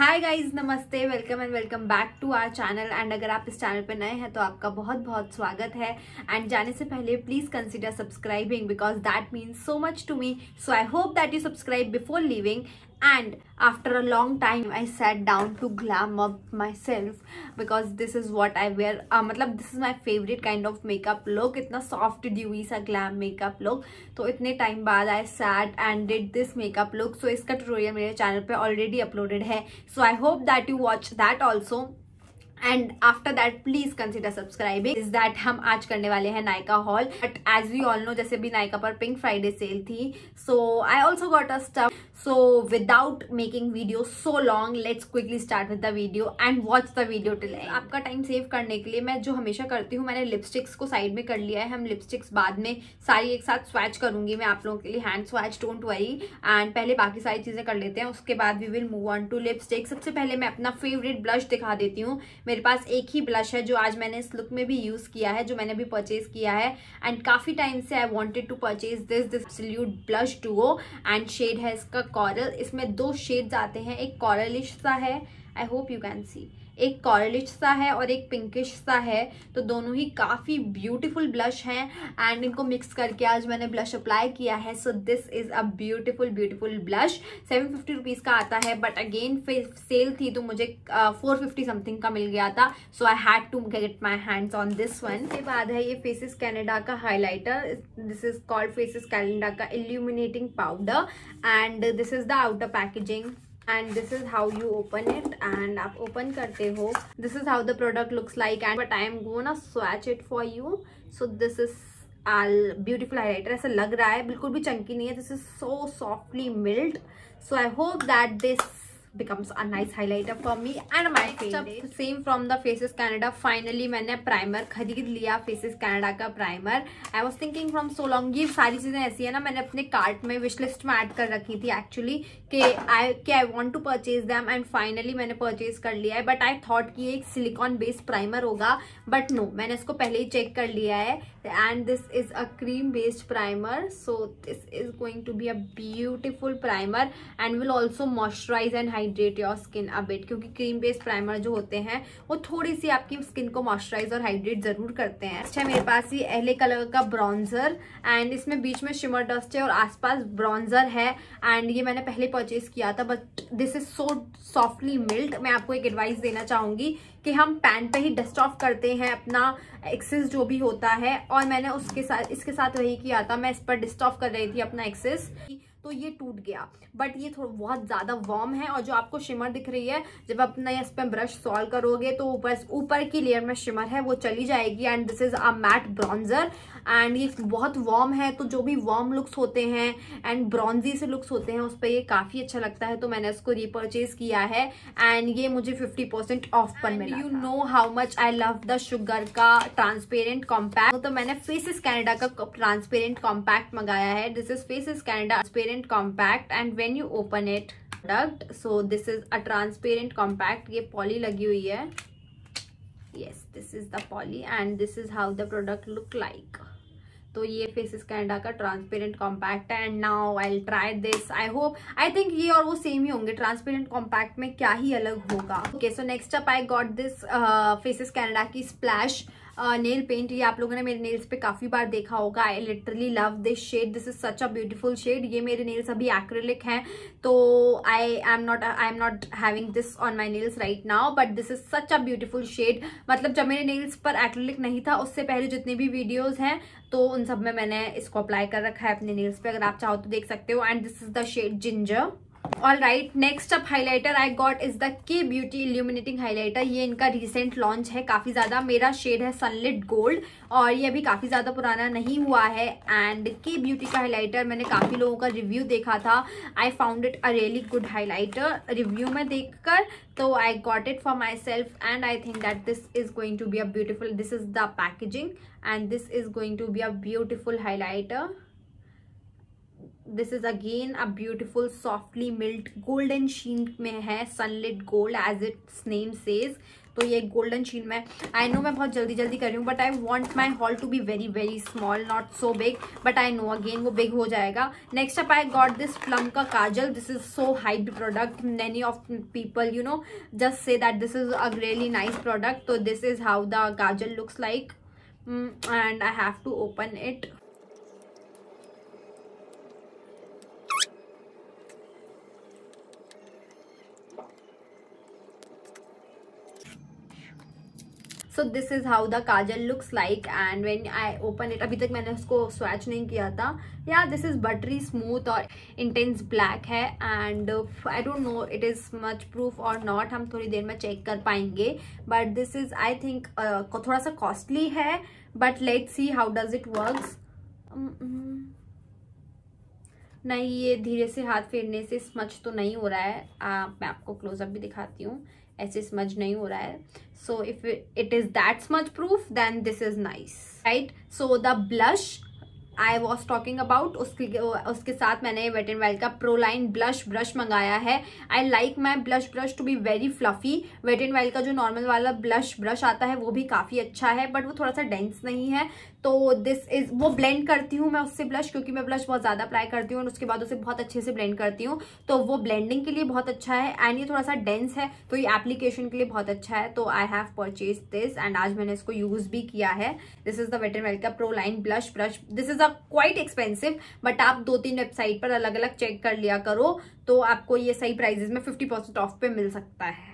हाय guys, नमस्ते, welcome and welcome back to our channel. And अगर आप इस चैनल पे नए हैं तो आपका बहुत बहुत स्वागत है। एंड जाने से पहले please consider subscribing because that means so much to me. So I hope that you subscribe before leaving. And after a long time I sat down to glam up myself because this is what I wear. मतलब this is my favorite kind of makeup look. इतना soft dewy सा glam makeup look. तो इतने time बाद I sat and did this makeup look. So इसका tutorial मेरे channel पे already uploaded है. So I hope that you watch that also. And after that please consider subscribing. Is that हम आज करने वाले हैं Nykaa haul. But as we all know, जैसे भी नायका पर पिंक फ्राइडे सेल थी, so I also got a stuff. So without making video so long, let's quickly start with the video and watch the video till end. आपका time save करने के लिए मैं जो हमेशा करती हूँ, मैंने लिपस्टिक्स को साइड में कर लिया है। हम लिपस्टिक्स बाद में सारी एक साथ स्वैच करूंगी मैं आप लोगों के लिए, hand swatch, don't worry. And पहले बाकी सारी चीजें कर लेते हैं, उसके बाद we will move on to lipstick. सबसे पहले मैं अपना फेवरेट ब्लश दिखा देती हूँ। मेरे पास एक ही ब्लश है जो आज मैंने इस लुक में भी यूज किया है, जो मैंने अभी परचेज किया है। एंड काफी टाइम से I wanted to purchase this absolute blush duo. And shade है इसका कॉरल। इसमें दो शेड्स आते हैं, एक कॉरलिश सा है, आई होप यू कैन सी, एक कॉरलिश सा है और एक पिंकिश सा है। तो दोनों ही काफी ब्यूटीफुल ब्लश हैं एंड इनको मिक्स करके आज मैंने ब्लश अप्लाई किया है। So this is a beautiful beautiful blush. 750 rupees का आता है, बट अगेन सेल थी तो मुझे 450 समथिंग का मिल गया था। So I had to get my hands on this one. इसके बाद है ये फेसेस कैनेडा का highlighter. This is called Faces Canada का illuminating powder and this is the outer packaging and this is how you open it। and आप open करते हो, this is how the product looks like and but I am gonna swatch it for you। so this is beautiful highlighter। ऐसा लग रहा है, बिल्कुल भी चंकी नहीं है। this is so softly milled, so I hope that this becomes a nice highlighter for me and my favorite। same from the Faces Canada। finally मैंने primer खरीद लिया, Faces Canada का primer. I was thinking from so long, ये सारी चीजें ऐसी है ना, मैंने अपने कार्ट में विश लिस्ट में ऐड कर रखी थी एक्चुअली कि I want to purchase them and finally मैंने परचेज कर लिया है। बट आई थॉट कि एक सिलिकॉन बेस्ड प्राइमर होगा, बट नो, मैंने इसको पहले ही चेक कर लिया है। And this is a cream based primer. So this is going to be a beautiful primer and will also moisturise and hydrate your skin a bit, क्योंकि cream based primer जो होते हैं वो थोड़ी सी आपकी स्किन को मॉइस्चराइज और hydrate जरूर करते हैं। अच्छा, मेरे पास ये एले कलर का ब्रॉन्जर एंड इसमें बीच में शिमर डस्ट है और आसपास ब्रॉन्जर है। एंड ये मैंने पहले परचेज किया था, but this is so softly milled. मैं आपको एक एडवाइस देना चाहूंगी कि हम पैन पे ही डस्ट ऑफ करते हैं अपना एक्सेस जो भी होता है, और मैंने इसके साथ वही किया था। मैं इस पर डस्ट ऑफ कर रही थी अपना एक्सेस, तो ये टूट गया। बट ये थोड़ा बहुत ज्यादा वार्म है और जो आपको शिमर दिख रही है, जब अपना इस पे ब्रश सॉल्व करोगे तो ऊपर की लेयर में शिमर है वो चली जाएगी। And this is a matte bronzer and ये बहुत वार्म है, तो जो भी वार्म लुक्स होते हैं एंड ब्रॉन्जी से लुक्स होते हैं उस पर ये काफी अच्छा लगता है। तो मैंने इसको रीपर्चेज किया है एंड ये मुझे 50% ऑफ पर मिला। You know how much I love the sugar का ट्रांसपेरेंट कॉम्पैक्ट। तो मैंने फेसेस कैनेडा का ट्रांसपेरेंट कॉम्पैक्ट मंगाया है। This is faces Canada transparent compact and when you open it product, so this is a transparent compact. ये poly लगी हुई है, yes, this is the poly and this is how the product look like. तो ये Faces Canada का transparent compact है and now I will try this. I think ये और वो सेम ही होंगे, ट्रांसपेरेंट कॉम्पैक्ट में क्या ही अलग होगा। Okay, so next up I got this faces Canada की स्प्लैश नेल पेंट। ये आप लोगों ने मेरे नेल्स पे काफी बार देखा होगा। I literally love this shade, this is such a beautiful shade. ये मेरे नेल्स अभी एक्रिलिक हैं, तो I am not having this on my nails right now, but this is such a beautiful shade. मतलब जब मेरे नेल्स पर acrylic नहीं था, उससे पहले जितनी भी वीडियोज हैं तो उन सब में मैंने इसको अप्लाई कर रखा है अपने नेल्स पे, अगर आप चाहो तो देख सकते हो। And this is the shade ginger. All right, next up highlighter I got is the K beauty illuminating highlighter. ये इनका रिसेंट लॉन्च है काफी ज्यादा। मेरा शेड है सनलिट गोल्ड और ये अभी काफी ज्यादा पुराना नहीं हुआ है। एंड के ब्यूटी का हाईलाइटर मैंने काफी लोगों का रिव्यू देखा था। I found it a really good highlighter review में देखकर, तो I got it for myself and I think that this is going to be a beautiful, this is the packaging and this is going to be a beautiful highlighter. This is again a beautiful softly melt golden sheen में है, sunlit gold as its name says. तो ये golden sheen में, I know मैं बहुत जल्दी जल्दी कर रही हूँ, but I want my haul to be very very small, not so big, but I know again वो बिग हो जाएगा. Next up I got this Plum का kajal. This is so hyped product. Many of people you know just say that this is a really nice product. तो this is how the kajal looks like and I have to open it. So this is how the kajal looks like, and when I open it, अभी तक मैंने उसको swatch नहीं किया था. Yeah, this is buttery smooth और intense black है, and I don't know it is much proof or not. हम थोड़ी देर में check कर पाएंगे. But this is I think थोड़ा सा costly है, but let's see how does it works. नहीं, ये धीरे से हाथ फेरने से स्मच तो नहीं हो रहा है. मैं आपको क्लोजअप भी दिखाती हूँ. ऐसे स्मज नहीं हो रहा है. So if it is that smudge proof then this is nice, right. So the blush I was talking about, उसके साथ मैंने वेट एंड वाइल्ड का प्रोलाइन ब्लश ब्रश मंगाया है. I like my blush brush to be very fluffy. Wet and wild का जो normal वाला blush brush आता है वो भी काफी अच्छा है, बट वो थोड़ा सा डेंस नहीं है. तो दिस इज, वो ब्लेंड करती हूँ मैं उससे ब्लश, क्योंकि मैं ब्लश बहुत ज्यादा अप्लाई करती हूँ और उसके बाद उसे बहुत अच्छे से ब्लेंड करती हूँ. तो वो ब्लेंडिंग के लिए बहुत अच्छा है, एंड ये थोड़ा सा डेंस है तो ये एप्लीकेशन के लिए बहुत अच्छा है. तो I have purchase this and आज मैंने इसको यूज भी किया है. This is the Wet and wild का pro line blush brush. This is a quite expensive, but आप 2-3 वेबसाइट पर अलग अलग चेक कर लिया करो, तो आपको ये सही प्राइजेस में 50% ऑफ पे मिल सकता है.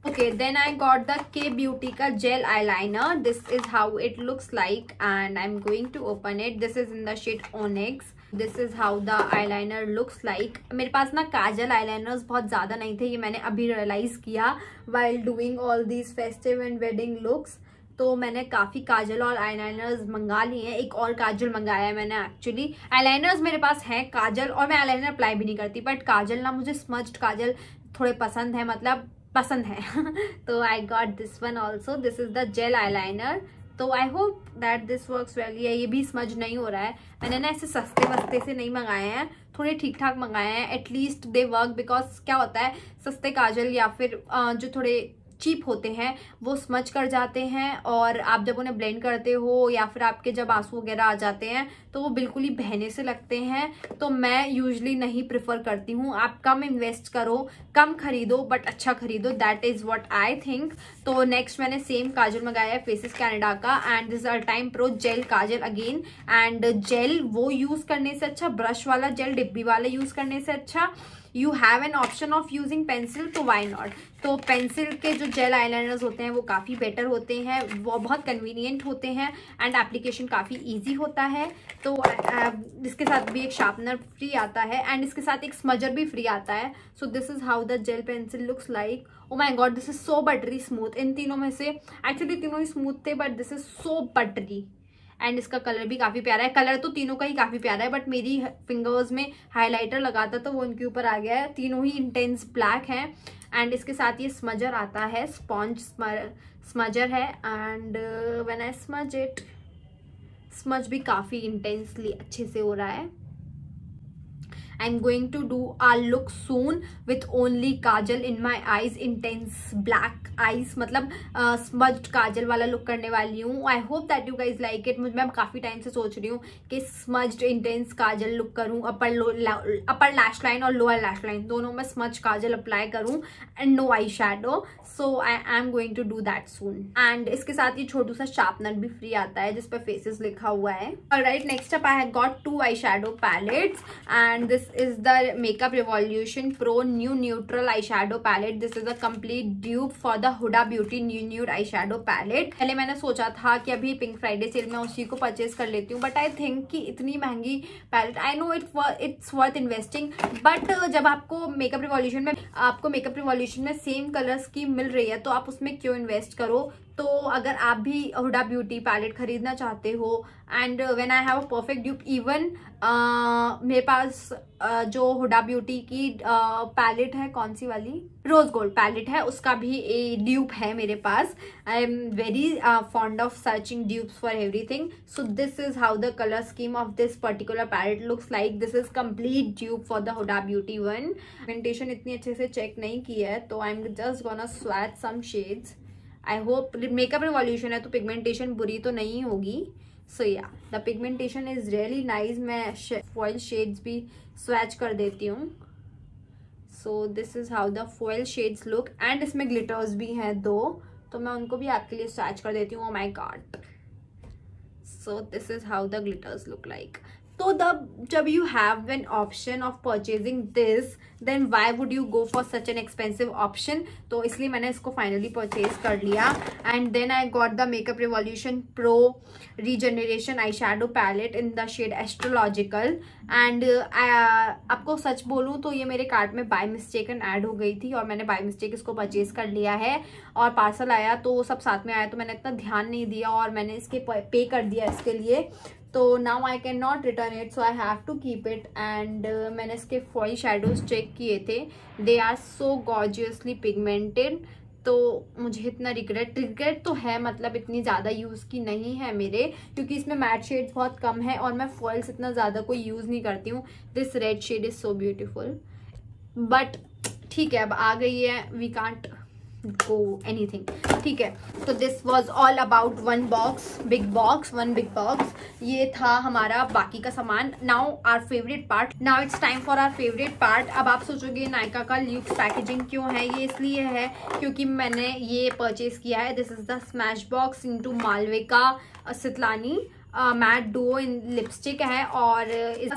Okay, then I got the K Beauty का gel eyeliner. This is how it looks like, and I'm going to open it. This is in the shade Onyx. This is how the eyeliner looks like. मेरे पास ना काजल eyeliners बहुत ज़्यादा नहीं थे, ये मैंने अभी रियलाइज किया while doing all these festive and wedding looks. तो मैंने काफ़ी काजल और आईलाइनर्स मंगा लिए हैं. एक और काजल मंगाया है मैंने एक्चुअली. आईलाइनर्स मेरे पास हैं काजल, और मैं आईलाइनर अप्लाई भी नहीं करती, बट काजल ना मुझे स्मज्ड काजल थोड़े पसंद है, मतलब पसंद है. तो I got this one also. This is the gel eyeliner. तो I hope that this works well. ये भी स्मज नहीं हो रहा है. मैंने ना ऐसे सस्ते वस्ते से नहीं मंगाए हैं, थोड़े ठीक ठाक मंगाए हैं. एटलीस्ट दे वर्क, बिकॉज क्या होता है सस्ते काजल या फिर जो थोड़े चीप होते हैं वो स्मच कर जाते हैं, और आप जब उन्हें ब्लेंड करते हो या फिर आपके जब आंसू वगैरह आ जाते हैं तो वो बिल्कुल ही बहने से लगते हैं. तो मैं यूजुअली नहीं प्रेफर करती हूँ. आप कम इन्वेस्ट करो, कम खरीदो, बट अच्छा खरीदो. That is what I think. तो नेक्स्ट मैंने सेम काजल मंगाया है फेसेस कैनेडा का, and this all time pro gel kajal again. And gel वो यूज करने से अच्छा, ब्रश वाला जेल डिब्बी वाला यूज करने से अच्छा you have an option of using pencil, तो वाई नॉट. तो पेंसिल के जो जेल आईलाइनर्स होते हैं वो काफ़ी बेटर होते हैं, वो बहुत कन्वीनियंट होते हैं, एंड एप्लीकेशन काफ़ी इजी होता है. तो इसके साथ भी एक शार्पनर फ्री आता है, एंड इसके साथ एक स्मजर भी फ्री आता है. So this is how the gel pencil looks like. Oh my God, this is so buttery smooth. इन तीनों में से एक्चुअली तीनों ही स्मूथ थे, but this is so buttery. And इसका कलर भी काफ़ी प्यारा है. कलर तो तीनों का ही काफ़ी प्यारा है, बट मेरी फिंगर्स में हाइलाइटर लगाता तो वो उनके ऊपर आ गया है. तीनों ही इंटेंस ब्लैक हैं. एंड इसके साथ ये स्मजर आता है, स्पॉन्ज स्मजर है. And when I smudge it, smudge भी काफ़ी इंटेंसली अच्छे से हो रहा है. I'm going to do a look soon with only kajal in my eyes, intense black eyes, मतलब smudged काजल वाला लुक करने वाली हूँ. I hope that you guys like it. मैं काफ़ी टाइम से सोच रही हूँ कि smudged intense काजल लुक करूँ, अपर लैश लाइन और लोअर लैश लाइन दोनों में smudged काजल अप्लाई करूँ, and no eye shadow. So I am going to do that soon. And इसके साथ ये छोटू सा शार्पनर भी फ्री आता है जिस पर faces लिखा हुआ है. Alright, next up I have got 2 eyeshadow palettes, and this is the Makeup Revolution Pro New Neutral Eyeshadow Palette. This is a complete dupe for the Huda Beauty New Nude Eyeshadow Palette. पहले मैंने सोचा था कि अभी pink Friday cell में उसी को purchase कर लेती हूँ, बट आई थिंक कि इतनी महंगी palette, I know it's worth investing, but जब आपको मेकअप रिवॉल्यूशन में सेम कलर स्कीम मिल रही है तो आप उसमें क्यों इन्वेस्ट करो. तो अगर आप भी हुडा ब्यूटी पैलेट खरीदना चाहते हो, and when I have a perfect dupe, even मेरे पास जो हुडा ब्यूटी की पैलेट है, कौन सी वाली, रोज गोल्ड पैलेट है, उसका भी ड्यूप है मेरे पास. I am very fond of searching dupes for everything. So this is how the colour scheme of this particular palette looks like. This is complete dupe for the Huda Beauty one. Pigmentation इतनी अच्छे से check नहीं की है, तो I am just gonna swatch some shades. I hope Makeup Revolution है तो pigmentation बुरी तो नहीं होगी. So yeah the pigmentation is really nice. मैं फॉयल शेड्स भी स्वैच कर देती हूँ. So this is how the foil shades look. And इसमें ग्लिटर्स भी हैं 2, तो मैं उनको भी आपके लिए स्वैच कर देती हूँ. Oh my God. So this is how the glitters look like. तो जब you have an option of purchasing this, then why would you go for such an expensive option? तो इसलिए मैंने इसको फाइनली परचेज कर लिया. And then I got the makeup revolution pro regeneration eye shadow palette in the shade astrological. And आपको सच बोलूँ तो ये मेरे कार्ट में बाय मिस्टेक ऐड हो गई थी और मैंने बाय मिस्टेक इसको परचेज कर लिया है. और पार्सल आया तो सब साथ में आया तो मैंने इतना ध्यान नहीं दिया और मैंने इसके पे कर दिया इसके लिए. तो now I can not return it, so I have to keep it. And मैंने इसके फॉयल शेडोज चेक किए थे. They are so gorgeously pigmented. तो मुझे इतना रिग्रेट तो है, मतलब इतनी ज़्यादा यूज़ की नहीं है मेरे, क्योंकि इसमें मैट शेड्स बहुत कम है और मैं फॉयल्स इतना ज़्यादा कोई यूज़ नहीं करती हूँ. This red shade is so beautiful. But ठीक है, अब आ गई है, वी कांट go anything. ठीक है, तो this was all about one big box. ये था हमारा बाकी का सामान. Now our favourite part. Now it's time for our favourite part. अब आप सोचोगे नायका का ल्यूक्स पैकेजिंग क्यों है. ये इसलिए है क्योंकि मैंने ये परचेज किया है. This is the Smashbox into Malvika Sitlani matte duo in lipstick है. और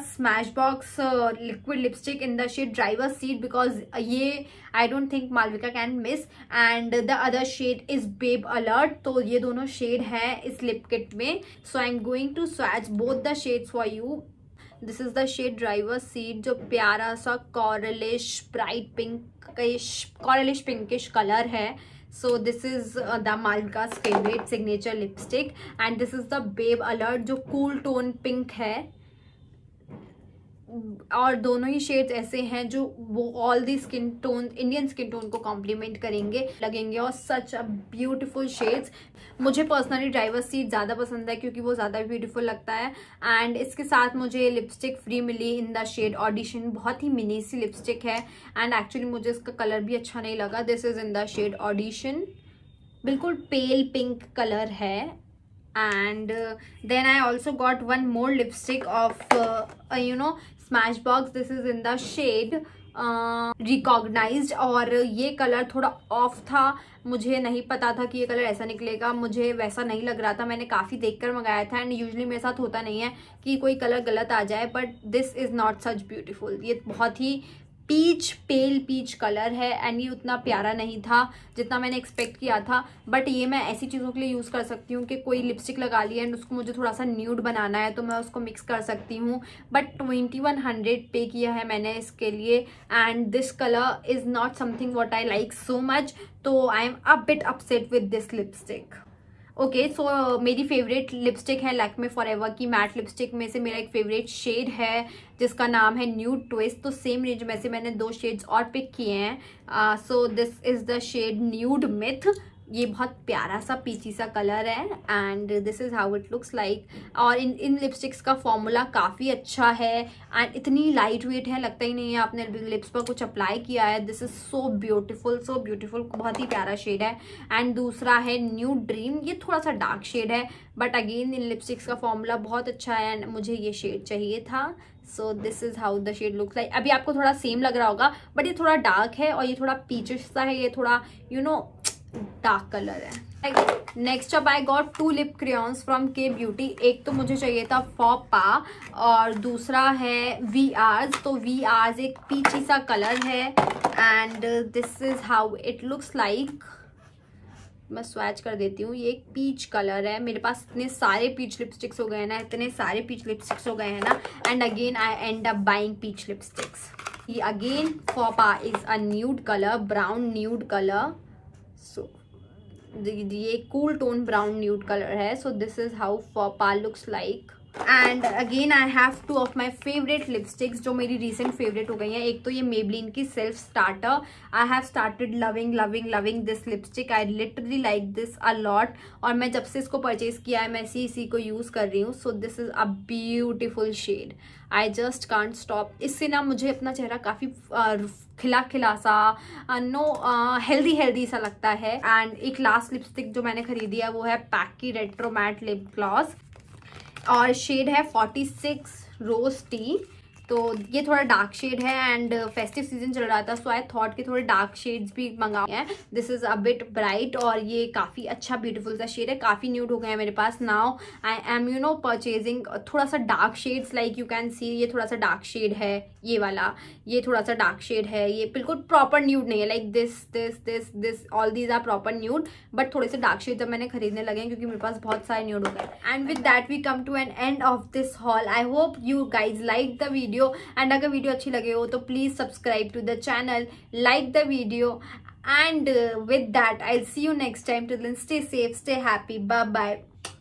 Smashbox liquid lipstick in the shade driver seat, because ये I don't think Malvika can miss. And the other shade is babe alert. तो ये दोनों shade है इस lip kit में. So I am going to swatch both the shades for you. This is the shade driver seat, जो प्यारा सा कॉरलिश bright कॉरलिश pinkish colour है. So this is the Malvika's favorite signature lipstick, and this is the Babe Alert जो cool tone pink है. और दोनों ही shades ऐसे हैं जो वो all the skin tone, Indian skin tone को कॉम्प्लीमेंट लगेंगे और सच अ ब्यूटीफुल शेड्स. मुझे पर्सनली ड्राइवर सीट ज़्यादा पसंद है क्योंकि वो ज़्यादा ब्यूटीफुल लगता है. एंड इसके साथ मुझे लिपस्टिक फ्री मिली इन द शेड ऑडिशन. बहुत ही मिनी सी लिपस्टिक है एंड एक्चुअली मुझे इसका कलर भी अच्छा नहीं लगा. This is in the shade audition. बिल्कुल पेल पिंक कलर है. And then I also got one more lipstick of Smashbox. This is in the shade Recognized. और ये कलर थोड़ा ऑफ था, मुझे नहीं पता था कि ये कलर ऐसा निकलेगा. मुझे वैसा नहीं लग रहा था, मैंने काफ़ी देखकर मंगाया था. एंड यूजुअली मेरे साथ होता नहीं है कि कोई कलर गलत आ जाए, but this is not such beautiful. ये बहुत ही पेल पीच कलर है एंड ये उतना प्यारा नहीं था जितना मैंने एक्सपेक्ट किया था. बट ये मैं ऐसी चीज़ों के लिए यूज़ कर सकती हूँ कि कोई लिपस्टिक लगा ली एंड उसको मुझे थोड़ा सा न्यूड बनाना है तो मैं उसको मिक्स कर सकती हूँ. बट 2100 पे किया है मैंने इसके लिए. And this colour is not something what I like so much. तो I am a bit upset with this lipstick. Okay, so मेरी फेवरेट लिपस्टिक है लैक्मे फॉरएवर की मैट लिपस्टिक में से. मेरा एक फेवरेट शेड है जिसका नाम है न्यूड ट्विस्ट. तो सेम रेंज में से मैंने 2 शेड्स और पिक किए हैं. So this is the shade nude myth. ये बहुत प्यारा सा पीची सा कलर है and this is how it looks like. और इन लिपस्टिक्स का फॉर्मूला काफ़ी अच्छा है एंड इतनी लाइट वेट है, लगता ही नहीं है आपने लिप्स पर कुछ अप्लाई किया है. दिस इज़ सो ब्यूटीफुल, बहुत ही प्यारा शेड है. एंड दूसरा है न्यूड ड्रीम. ये थोड़ा सा डार्क शेड है बट अगेन इन लिपस्टिक्स का फॉर्मूला बहुत अच्छा है एंड मुझे ये शेड चाहिए था. So this is how the shade looks like. अभी आपको थोड़ा सेम लग रहा होगा बट ये थोड़ा डार्क है और ये थोड़ा पीचिश सा है. ये थोड़ा डार्क कलर है. नेक्स्ट अब I got 2 lip crayons from के ब्यूटी. एक तो मुझे चाहिए था फॉपा और दूसरा है वी आर्स. तो वी आर्स एक पीची सा कलर है and this is how it looks like. मैं स्वैच कर देती हूँ. ये एक पीच कलर है. मेरे पास इतने सारे पीच लिपस्टिक्स हो गए हैं ना, and again I end up buying peach lipsticks. ये अगेन फॉपा is a nude colour, brown nude colour. So ये cool tone brown nude colour है. सो दिस इज हाउ फॉपा looks like. And again I have 2 of my favourite lipsticks जो मेरी recent favourite हो गई हैं। एक तो ये मेबलिन की self starter, I have started loving this lipstick, I literally like this a lot, और मैं जब से इसको परचेज किया है मैं इसी को यूज कर रही हूँ। So this is a beautiful shade, I just can't stop. इससे ना मुझे अपना चेहरा काफी खिला खिला सा हेल्दी सा लगता है। एंड एक लास्ट लिपस्टिक जो मैंने खरीदी है वो है पैक की रेट्रो मैट लिप ग्लॉस, और शेड है 46 रोज टी। तो ये थोड़ा डार्क शेड है एंड फेस्टिव सीजन चल रहा था, सो आई थॉट कि थोड़े डार्क शेड्स भी मंगाए हैं। This is a bit bright, और ये काफ़ी अच्छा ब्यूटीफुल सा शेड है। काफ़ी न्यूड हो गए हैं मेरे पास। नाउ आई एम परचेजिंग थोड़ा सा dark shades, like you can see ये थोड़ा सा डार्क शेड है, ये वाला, ये थोड़ा सा डार्क शेड है, ये बिल्कुल प्रॉपर न्यूड नहीं है, like this all these are proper nude, but थोड़े से डार्क शेड जब मैंने खरीदने लगे हैं क्योंकि मेरे पास बहुत सारे न्यूड हो गए। And with that we come to an end of this haul. I hope you guys like the video, and अगर वीडियो अच्छी लगे हो तो please subscribe to the channel, like the video, and with that I'll see you next time. Till then, stay safe, stay happy, bye bye.